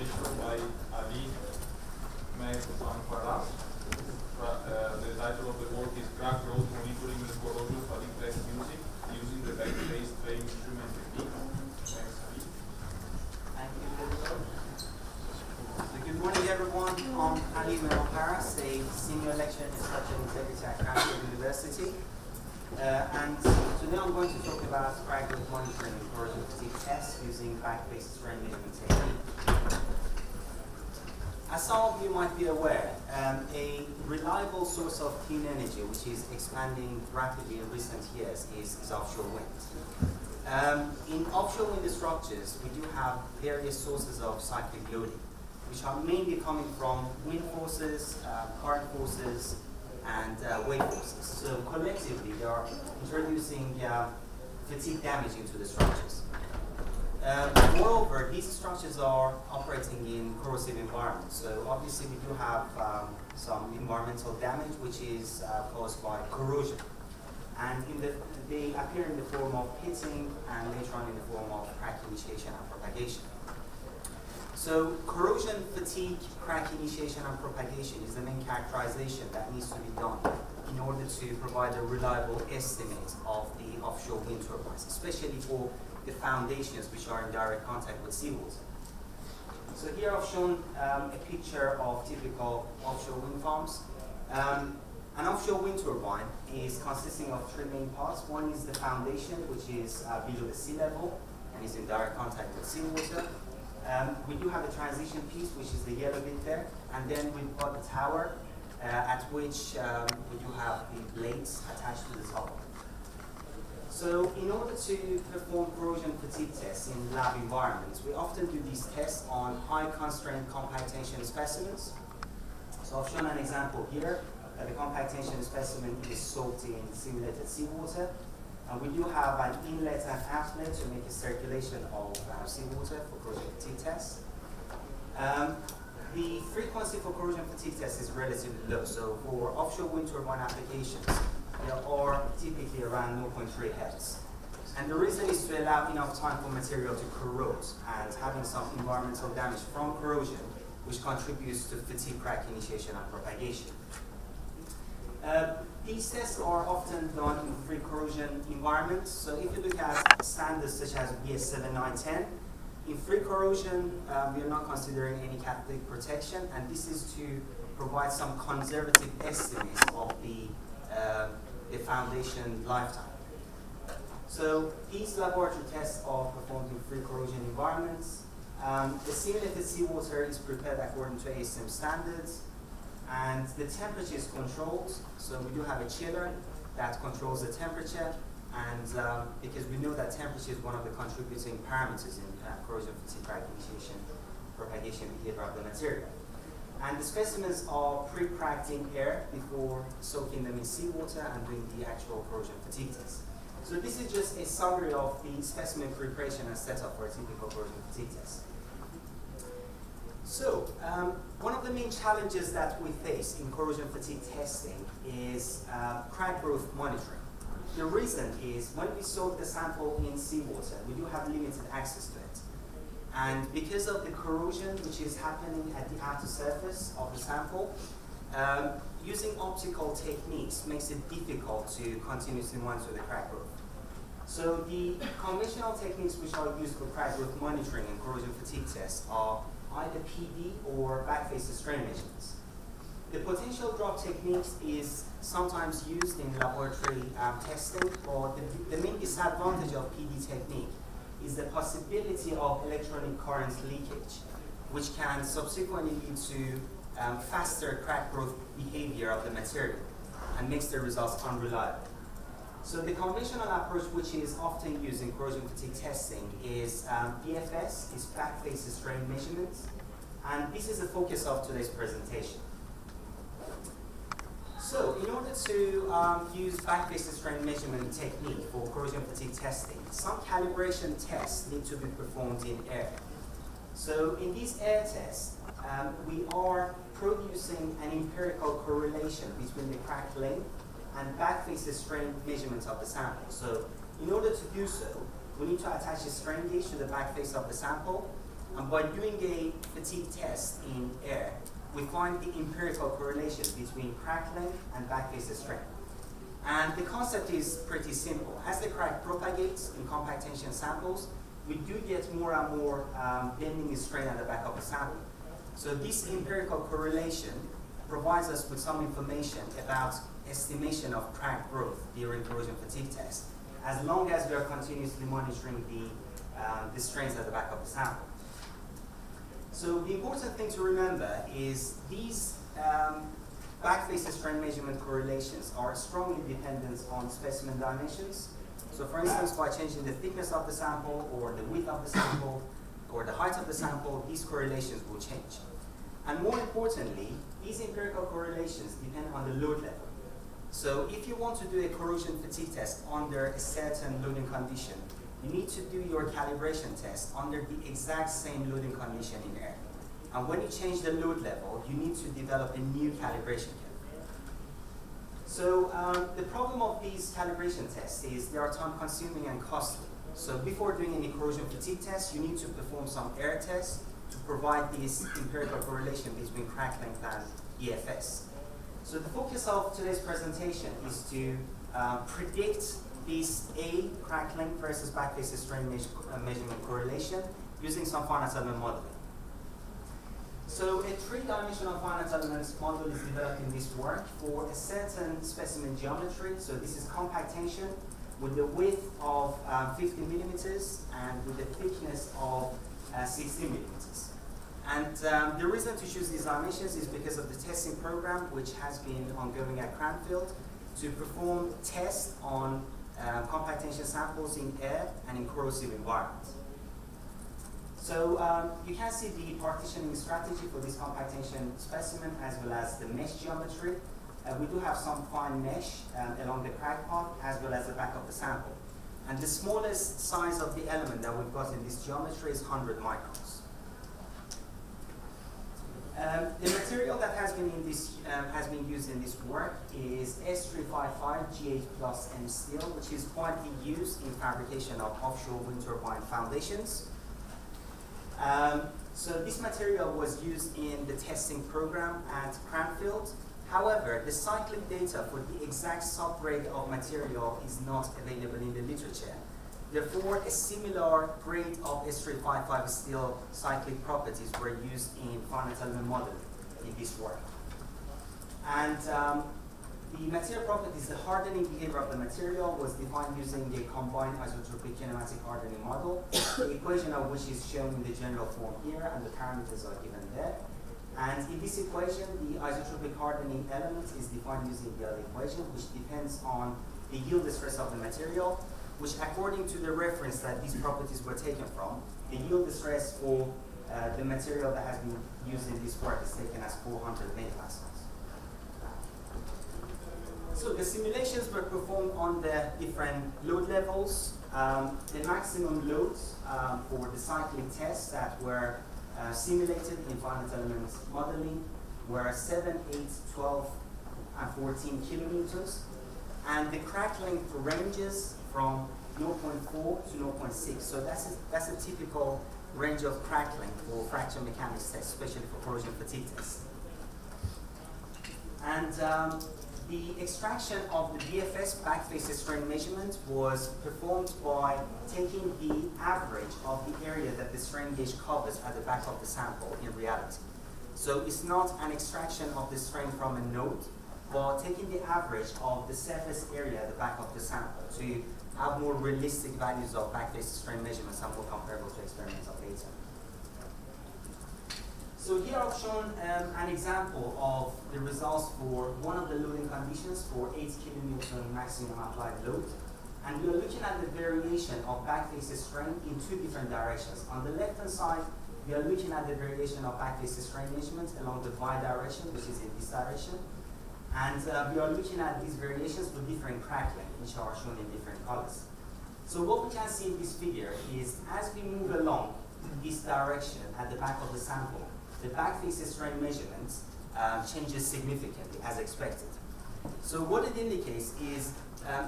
lecture by Ali Mehsan-Faras. The title of the work is Crack Growth Monitoring with Corrosion-Fatigue Test using the back-based strain measurement technique. Thanks, Ali. Thank you, Pedro. So good morning, everyone. I'm Ali Mehsan-Faras, a senior lecturer in structural integrity at Cranfield University. And today I'm going to talk about crack growth monitoring and corrosion-fatigue tests using back-based strain measurement technique. As some of you might be aware, a reliable source of clean energy, which is expanding rapidly in recent years, is offshore wind. In offshore wind structures, we do have various sources of cyclic loading, which are mainly coming from wind forces, current forces, and wave forces. So collectively, they are introducing fatigue damage into the structures. Moreover, these structures are operating in corrosive environments. So obviously, we do have some environmental damage, which is caused by corrosion. And they appear in the form of pitting and later on in the form of crack initiation and propagation. So corrosion, fatigue, crack initiation and propagation is the main characterization that needs to be done in order to provide a reliable estimate of the offshore wind turbines, especially for the foundations which are in direct contact with seawater. So here I've shown a picture of typical offshore wind farms. An offshore wind turbine is consisting of three main parts. One is the foundation, which is below the sea level and is in direct contact with seawater. We do have a transition piece, which is the yellow bit there, and then we've got the tower, at which we do have the blades attached to the top. So in order to perform corrosion fatigue tests in lab environments, we often do these tests on high constraint compactation specimens. So I've shown an example here. The compactation specimen is soaked in simulated seawater. We do have an inlet and outlet to make a circulation of seawater for corrosion fatigue tests. The frequency for corrosion fatigue tests is relatively low. So for offshore wind turbine applications, they are typically around 0.3 Hz. And the reason is to allow enough time for material to corrode and having some environmental damage from corrosion, which contributes to fatigue crack initiation and propagation. These tests are often done in free corrosion environments. So if you look at standards such as BS7910, in free corrosion, we are not considering any catalytic protection, and this is to provide some conservative estimates of the foundation lifetime. So these laboratory tests are performed in free corrosion environments. The simulated seawater is prepared according to ASM standards. And the temperature is controlled, so we do have a chiller that controls the temperature, and because we know that temperature is one of the contributing parameters in corrosion fatigue crack initiation, propagation behavior of the material. And the specimens are pre-cracked in air before soaking them in seawater and doing the actual corrosion fatigue test. So this is just a summary of the specimen preparation and setup for a typical corrosion fatigue test. So, one of the main challenges that we face in corrosion fatigue testing is crack growth monitoring. The reason is when we soak the sample in seawater, we do have limited access to it. And because of the corrosion which is happening at the outer surface of the sample, using optical techniques makes it difficult to continuously monitor the crack growth. So the conventional techniques which are used for crack growth monitoring and corrosion fatigue tests are either PD or backface strain measurements. The potential drop techniques is sometimes used in laboratory testing, but the main disadvantage of PD technique is the possibility of electronic current leakage, which can subsequently lead to faster crack growth behavior of the material and makes the results unreliable. So the conventional approach, which is often used in corrosion fatigue testing, is BFS, is backface strain measurements, and this is the focus of today's presentation. So in order to use backface strain measurement technique for corrosion fatigue testing, some calibration tests need to be performed in air. So in these air tests, we are producing an empirical correlation between the crack length and backface strain measurements of the sample. So in order to do so, we need to attach a strain gauge to the backface of the sample, And by doing a fatigue test in air, we find the empirical correlation between crack length and backface strain. And the concept is pretty simple. As the crack propagates in compact tension samples, we do get more and more bending strain at the back of the sample. So this empirical correlation provides us with some information about estimation of crack growth during corrosion fatigue test, as long as we are continuously monitoring the strains at the back of the sample. So the important thing to remember is these backface strain measurement correlations are strongly dependent on specimen dimensions. So for instance, by changing the thickness of the sample or the width of the sample or the height of the sample, these correlations will change. And more importantly, these empirical correlations depend on the load level. So if you want to do a corrosion fatigue test under a certain loading condition, you need to do your calibration test under the exact same loading condition in air. And when you change the load level, you need to develop a new calibration kit. So the problem of these calibration tests is they are time consuming and costly. So before doing any corrosion fatigue test, you need to perform some air tests to provide this empirical correlation between crack length and EFS. So the focus of today's presentation is to predict this A, crack length versus backface strain measurement correlation using some finite element modeling. So a three-dimensional finite elements model is developed in this work for a certain specimen geometry. So this is compact tension with the width of 50 millimeters and with the thickness of 60 millimeters. And the reason to choose these dimensions is because of the testing program which has been ongoing at Cranfield to perform tests on compact tension samples in air and in corrosive environments. So you can see the partitioning strategy for this compact tension specimen as well as the mesh geometry. We do have some fine mesh along the crack path as well as the back of the sample. And the smallest size of the element that we've got in this geometry is 100 microns. The material that has been used in this work is S355 G8 plus M steel, which is widely used in fabrication of offshore wind turbine foundations. So this material was used in the testing program at Cranfield. However, the cyclic data for the exact subgrade of material is not available in the literature. Therefore, a similar grade of S355 steel cyclic properties were used in finite element modeling in this work. And the material properties, the hardening behavior of the material was defined using a combined isotropic kinematic hardening model, the equation of which is shown in the general form here, and the parameters are given there. And in this equation, the isotropic hardening element is defined using the other equation, which depends on the yield stress of the material, which according to the reference that these properties were taken from, the yield stress for the material that has been used in this work is taken as 400 megapascals. So the simulations were performed on the different load levels. The maximum loads for the cyclic tests that were simulated in finite element modeling were 7, 8, 12, and 14 kilometers. And the crack length ranges from 0.4 to 0.6. So that's a typical range of crack length for fracture mechanics tests, especially for corrosion fatigue tests. And the extraction of the BFS backface strain measurement was performed by taking the average of the area that the strain gauge covers at the back of the sample in reality. So it's not an extraction of the strain from a node, but taking the average of the surface area at the back of the sample to have more realistic values of backface strain measurements and more comparable to experimental data. So here I've shown an example of the results for one of the loading conditions for 8 kilonewton maximum applied load. And we are looking at the variation of backface strain in two different directions. On the left-hand side, we are looking at the variation of backface strain measurements along the y direction, which is in this direction. And we are looking at these variations for different crack lengths, which are shown in different colors. So what we can see in this figure is as we move along this direction at the back of the sample, the backface strain measurement changes significantly as expected. So what it indicates is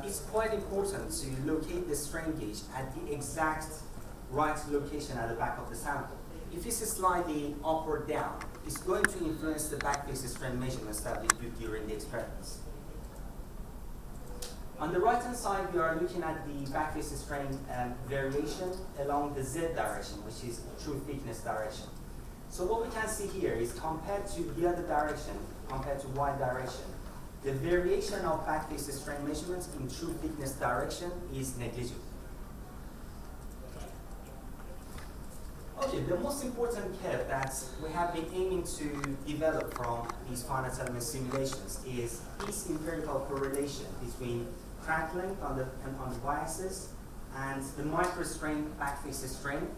it's quite important to locate the strain gauge at the exact right location at the back of the sample. if it's sliding up or down, it's going to influence the backface strain measurements that we do during the experiments. On the right-hand side, we are looking at the backface strain variation along the Z direction, which is true thickness direction. So what we can see here is compared to the other direction, compared to Y direction, the variation of backface strain measurements in true thickness direction is negligible. Okay, the most important curve that we have been aiming to develop from these finite element simulations is this empirical correlation between crack length on the y-axis and the microstrain backface strain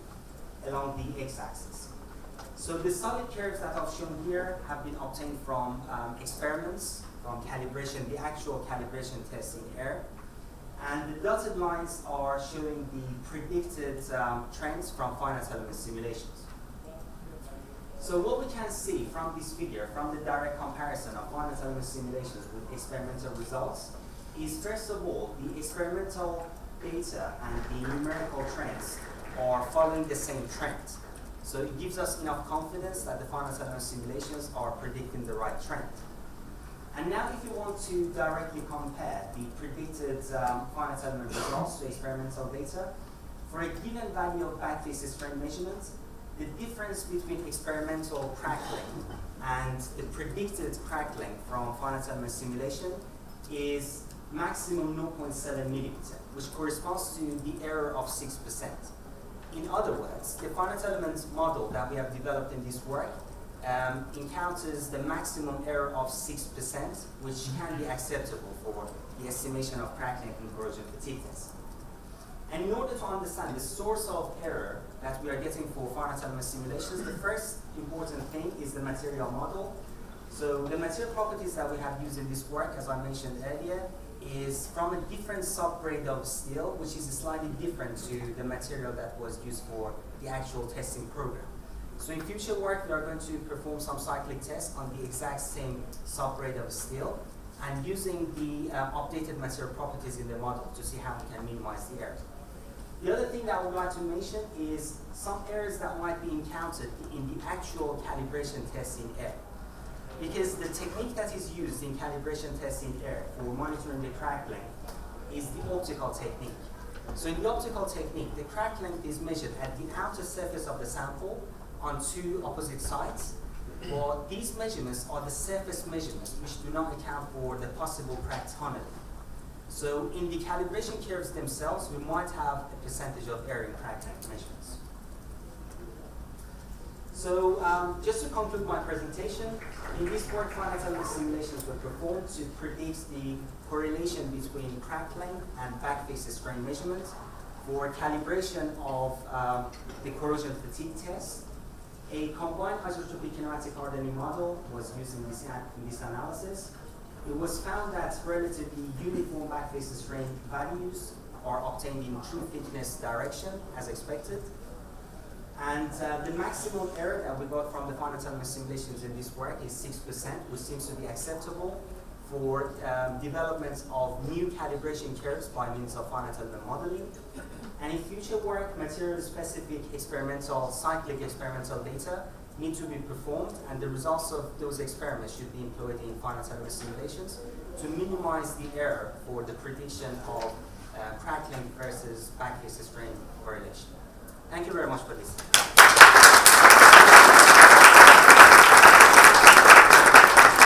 along the x-axis. So the solid curves that I've shown here have been obtained from experiments, from calibration, the actual calibration tests in air. And the dotted lines are showing the predicted trends from finite element simulations. So what we can see from this figure, from the direct comparison of finite element simulations with experimental results, is first of all, the experimental data and the numerical trends are following the same trend. So it gives us enough confidence that the finite element simulations are predicting the right trend. And now if you want to directly compare the predicted finite element results to experimental data, for a given value of backface strain measurements, the difference between experimental crack length and the predicted crack length from finite element simulation is maximum 0.7 millimeter, which corresponds to the error of 6%. In other words, the finite element model that we have developed in this work encounters the maximum error of 6%, which can be acceptable for the estimation of crack length in corrosion-fatigue tests. And in order to understand the source of error that we are getting for finite element simulations, the first important thing is the material model. So the material properties that we have used in this work, as I mentioned earlier, is from a different subgrade of steel, which is slightly different to the material that was used for the actual testing program. So in future work, we are going to perform some cyclic tests on the exact same subgrade of steel and using the updated material properties in the model to see how we can minimize the errors. The other thing that I would like to mention is some errors that might be encountered in the actual calibration tests in air. Because the technique that is used in calibration tests in air for monitoring the crack length is the optical technique. So in the optical technique, the crack length is measured at the outer surface of the sample on two opposite sides. Well, these measurements are the surface measurements which do not account for the possible crack tunneling. So in the calibration curves themselves, we might have a percentage of error in crack length measurements. So just to conclude my presentation, in this work, finite element simulations were performed to predict the correlation between crack length and backface strain measurements for calibration of the corrosion-fatigue test. A combined isotropic kinematic hardening model was used in this analysis. It was found that relatively uniform backface strain values are obtained in true thickness direction, as expected. And the maximum error that we got from the finite element simulations in this work is 6%, which seems to be acceptable for development of new calibration curves by means of finite element modeling. And in future work, material-specific cyclic experimental data need to be performed, and the results of those experiments should be employed in finite element simulations to minimize the error for the prediction of crack length versus backface strain correlation. Thank you very much for listening.